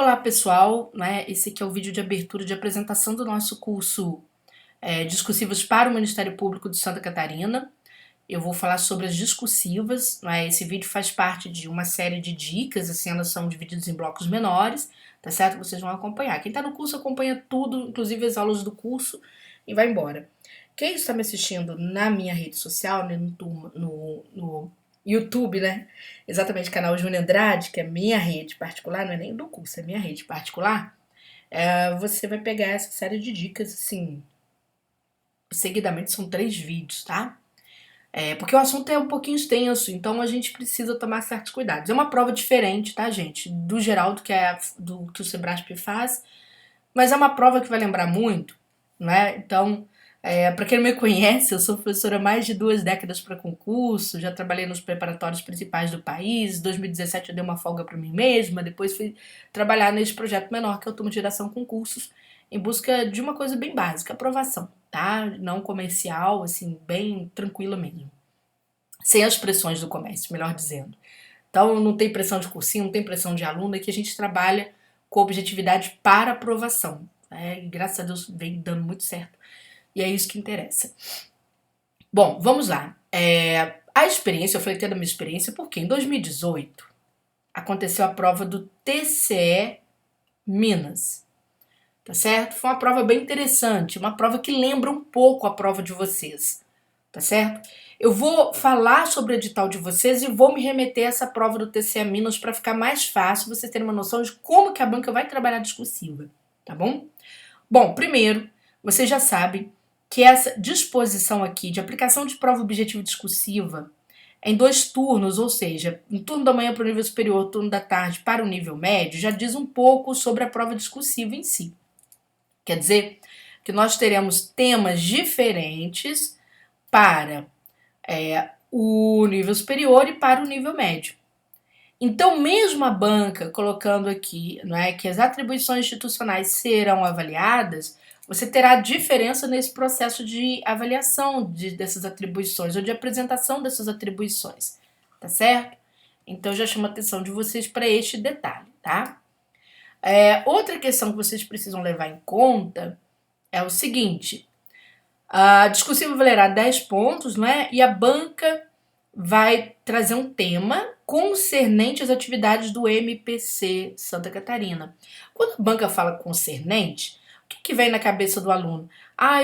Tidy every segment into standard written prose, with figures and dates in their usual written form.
Olá pessoal, né? Esse aqui é o vídeo de abertura de apresentação do nosso curso Discursivas para o Ministério Público de Santa Catarina. Eu vou falar sobre as discursivas, né? Esse vídeo faz parte de uma série de dicas, assim, elas são divididas em blocos menores, tá certo? Vocês vão acompanhar. Quem tá no curso acompanha tudo, inclusive as aulas do curso, e vai embora. Quem está me assistindo na minha rede social, né, no YouTube, né? Exatamente, canal Júnior Andrade, que é minha rede particular, não é nem do curso, é minha rede particular. Você vai pegar essa série de dicas, assim, seguidamente são 3 vídeos, tá? Porque o assunto é um pouquinho extenso, então a gente precisa tomar certos cuidados. É uma prova diferente, tá, gente? Do geral do que o Sebrasp faz, mas é uma prova que vai lembrar muito, né? Então, para quem não me conhece, eu sou professora há mais de 2 décadas para concurso, já trabalhei nos preparatórios principais do país. Em 2017 eu dei uma folga para mim mesma, depois fui trabalhar nesse projeto menor que é o Turma de Geração Concursos, em busca de uma coisa bem básica, aprovação, tá? Não comercial, assim, bem tranquila mesmo. Sem as pressões do comércio, melhor dizendo. Então, não tem pressão de cursinho, não tem pressão de aluno, é que a gente trabalha com objetividade para aprovação. E graças a Deus vem dando muito certo. E é isso que interessa. Bom, vamos lá. A experiência, eu falei até da minha experiência, porque em 2018 aconteceu a prova do TCE Minas. Tá certo? Foi uma prova bem interessante, uma prova que lembra um pouco a prova de vocês. Tá certo? Eu vou falar sobre o edital de vocês e vou me remeter a essa prova do TCE Minas para ficar mais fácil vocês terem uma noção de como que a banca vai trabalhar a discursiva, tá bom? Bom, primeiro, vocês já sabem que essa disposição aqui de aplicação de prova objetiva discursiva em 2 turnos, ou seja, um turno da manhã para o nível superior, turno da tarde para o nível médio, já diz um pouco sobre a prova discursiva em si. Quer dizer que nós teremos temas diferentes para o nível superior e para o nível médio. Então, mesmo a banca colocando aqui, não é, que as atribuições institucionais serão avaliadas, você terá diferença nesse processo de avaliação dessas atribuições ou de apresentação dessas atribuições, tá certo? Então, já chamo a atenção de vocês para este detalhe, tá? Outra questão que vocês precisam levar em conta é o seguinte: a discursiva valerá 10 pontos, não é? E a banca vai trazer um tema concernente às atividades do MPC Santa Catarina. Quando a banca fala concernente, o que vem na cabeça do aluno?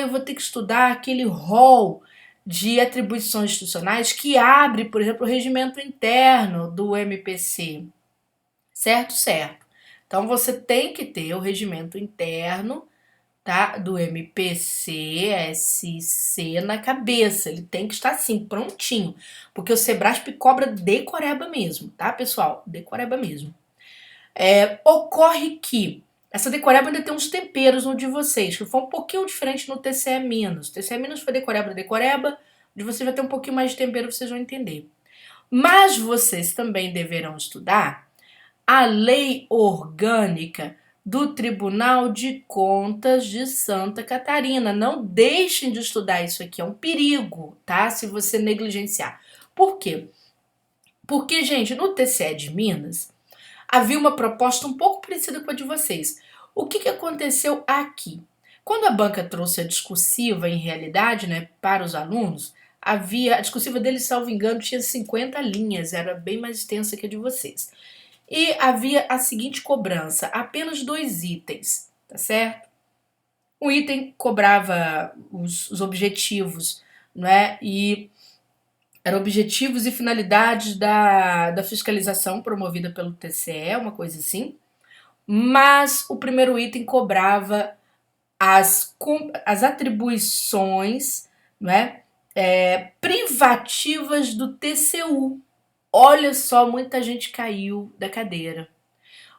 Eu vou ter que estudar aquele rol de atribuições institucionais que abre, por exemplo, o regimento interno do MPC. Certo? Certo. Então você tem que ter o regimento interno, tá, do MPC-SC na cabeça. Ele tem que estar assim, prontinho. Porque o Sebrasp cobra decoreba mesmo, tá, pessoal? Decoreba mesmo. Ocorre que essa decoreba ainda tem uns temperos no de vocês, que foi um pouquinho diferente no TCE Minas. O TCE Minas foi decoreba, de vocês vai ter um pouquinho mais de tempero, vocês vão entender. Mas vocês também deverão estudar a lei orgânica do Tribunal de Contas de Santa Catarina. Não deixem de estudar isso aqui, é um perigo, tá? Se você negligenciar. Por quê? Porque, gente, no TCE de Minas havia uma proposta um pouco parecida com a de vocês. O que aconteceu aqui? Quando a banca trouxe a discursiva, em realidade, né, para os alunos, a discursiva deles, salvo engano, tinha 50 linhas, era bem mais extensa que a de vocês. E havia a seguinte cobrança, apenas 2 itens, tá certo? Um item cobrava os objetivos, né? E eram objetivos e finalidades da fiscalização promovida pelo TCE, uma coisa assim. Mas o primeiro item cobrava as atribuições, né, privativas do TCU. Olha só, muita gente caiu da cadeira.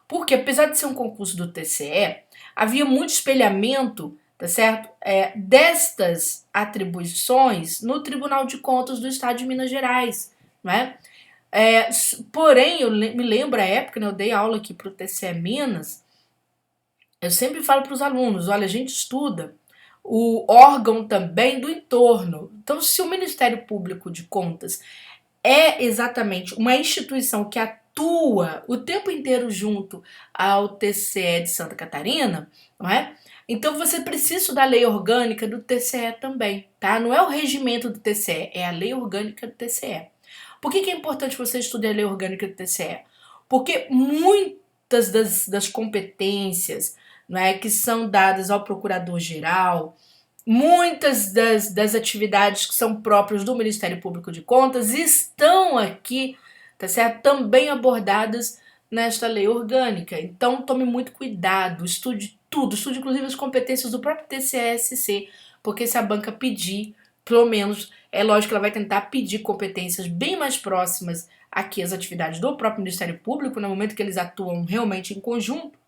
Porque, apesar de ser um concurso do TCE, havia muito espelhamento, tá certo? Destas atribuições no Tribunal de Contas do Estado de Minas Gerais, não é? Porém, eu me lembro a época, né, eu dei aula aqui para o TCE Minas, eu sempre falo para os alunos, olha, a gente estuda o órgão também do entorno. Então, se o Ministério Público de Contas é exatamente uma instituição que atua atua o tempo inteiro junto ao TCE de Santa Catarina, não é? Então você precisa estudar a lei orgânica do TCE também, tá? Não é o regimento do TCE, é a lei orgânica do TCE. Por que é importante você estudar a lei orgânica do TCE? Porque muitas das competências, não é, que são dadas ao procurador-geral, muitas das atividades que são próprias do Ministério Público de Contas estão aqui, tá certo? Também abordadas nesta lei orgânica. Então, tome muito cuidado, estude tudo, estude inclusive as competências do próprio TCE-SC, porque se a banca pedir, pelo menos, é lógico que ela vai tentar pedir competências bem mais próximas aqui às atividades do próprio Ministério Público, no momento que eles atuam realmente em conjunto,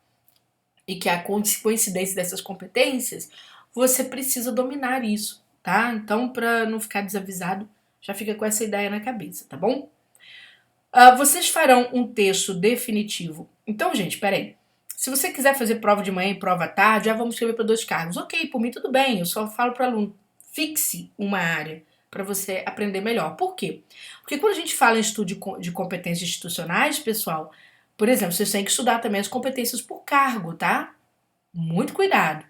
e que há coincidência dessas competências, você precisa dominar isso, tá? Então, para não ficar desavisado, já fica com essa ideia na cabeça, tá bom? Vocês farão um texto definitivo. Então, gente, peraí. Se você quiser fazer prova de manhã e prova à tarde, já vamos escrever para 2 cargos. Ok, por mim tudo bem, eu só falo para o aluno, fixe uma área para você aprender melhor. Por quê? Porque quando a gente fala em estudo de competências institucionais, pessoal, por exemplo, vocês têm que estudar também as competências por cargo, tá? Muito cuidado.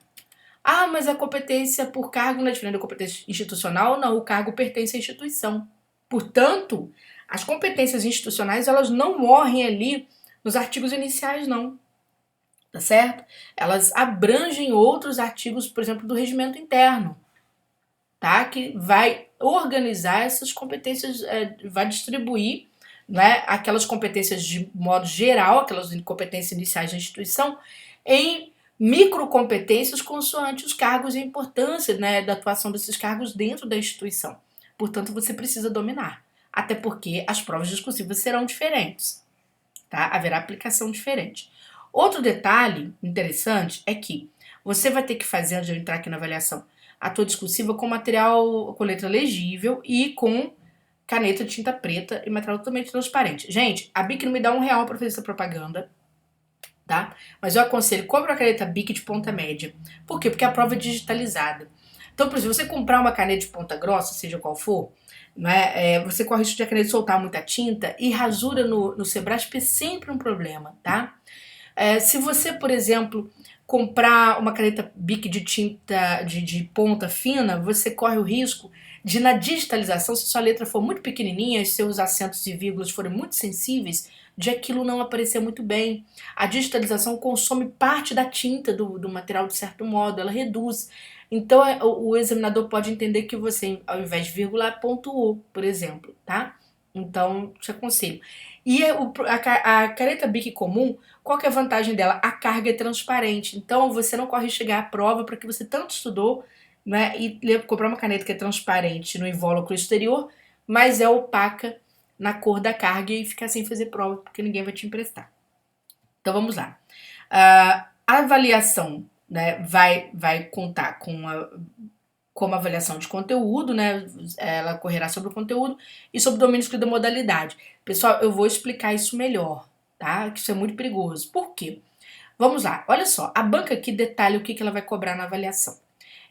Ah, mas a competência por cargo não é diferente da competência institucional? Não, o cargo pertence à instituição. Portanto, as competências institucionais, elas não morrem ali nos artigos iniciais, não. Tá certo? Elas abrangem outros artigos, por exemplo, do regimento interno, tá? Que vai organizar essas competências, vai distribuir, né, aquelas competências de modo geral, aquelas competências iniciais da instituição, em microcompetências consoante os cargos e a importância, né, da atuação desses cargos dentro da instituição. Portanto, você precisa dominar, até porque as provas discursivas serão diferentes, tá? Haverá aplicação diferente. Outro detalhe interessante é que você vai ter que fazer, antes de eu entrar aqui na avaliação, a tua discursiva com material, com letra legível e com caneta de tinta preta e material totalmente transparente. Gente, a Bic não me dá R$1 para fazer essa propaganda, tá? Mas eu aconselho, compra uma caneta Bic de ponta média. Por quê? Porque a prova é digitalizada. Então, por exemplo, se você comprar uma caneta de ponta grossa, seja qual for, né, você corre o risco de a caneta soltar muita tinta e rasura no Sebrasp é sempre um problema, tá? Se você, por exemplo, comprar uma caneta Bic de tinta de ponta fina, você corre o risco de, na digitalização, se sua letra for muito pequenininha, seus acentos e vírgulas forem muito sensíveis, de aquilo não aparecer muito bem. A digitalização consome parte da tinta do material de certo modo, ela reduz. Então, o examinador pode entender que você, ao invés de vírgula, pontuou, por exemplo, tá? Então, te aconselho. E a caneta Bic comum, qual que é a vantagem dela? A carga é transparente, então você não corre chegar à prova para que você tanto estudou, né, e comprar uma caneta que é transparente no invólucro exterior, mas é opaca na cor da carga e ficar sem fazer prova, porque ninguém vai te emprestar. Então vamos lá. A avaliação, né, vai contar com uma avaliação de conteúdo, né? Ela correrá sobre o conteúdo e sobre o domínio escrito da modalidade. Pessoal, eu vou explicar isso melhor, tá? Que isso é muito perigoso. Por quê? Vamos lá, olha só. A banca aqui detalha o que ela vai cobrar na avaliação.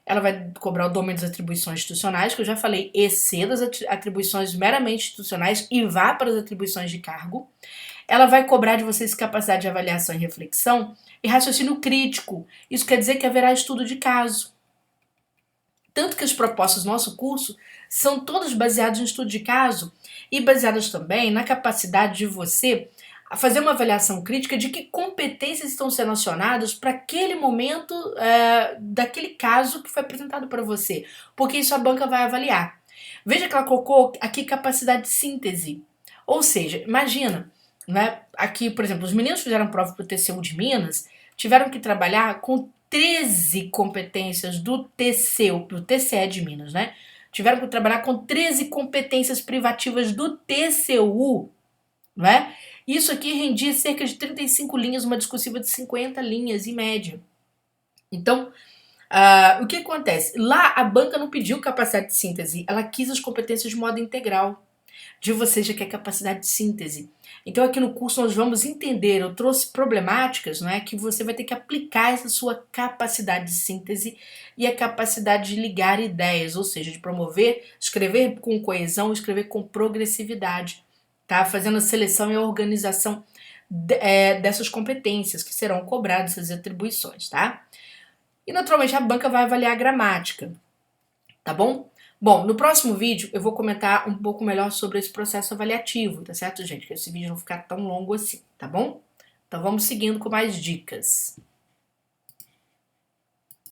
Ela vai cobrar o domínio das atribuições institucionais, que eu já falei, exceda as atribuições meramente institucionais e vá para as atribuições de cargo. Ela vai cobrar de vocês capacidade de avaliação e reflexão e raciocínio crítico. Isso quer dizer que haverá estudo de caso. Tanto que as propostas do nosso curso são todas baseadas em estudo de caso e baseadas também na capacidade de você fazer uma avaliação crítica de que competências estão sendo acionadas para aquele momento daquele caso que foi apresentado para você, porque isso a banca vai avaliar. Veja que ela colocou aqui capacidade de síntese, ou seja, imagina, né, aqui, por exemplo, os meninos fizeram prova para o TCU de Minas, tiveram que trabalhar com 13 competências do TCE de Minas, né? Tiveram que trabalhar com 13 competências privativas do TCU, né? Isso aqui rendia cerca de 35 linhas, uma discursiva de 50 linhas em média. Então, o que acontece? Lá a banca não pediu capacidade de síntese, ela quis as competências de modo integral. De você já quer capacidade de síntese. Então aqui no curso nós vamos entender, eu trouxe problemáticas, né, que você vai ter que aplicar essa sua capacidade de síntese e a capacidade de ligar ideias, ou seja, de promover, escrever com coesão, escrever com progressividade, tá? Fazendo a seleção e a organização dessas competências que serão cobradas, essas atribuições, tá? E naturalmente a banca vai avaliar a gramática, tá bom? Bom, no próximo vídeo eu vou comentar um pouco melhor sobre esse processo avaliativo, tá certo, gente? Que esse vídeo não ficar tão longo assim, tá bom? Então vamos seguindo com mais dicas.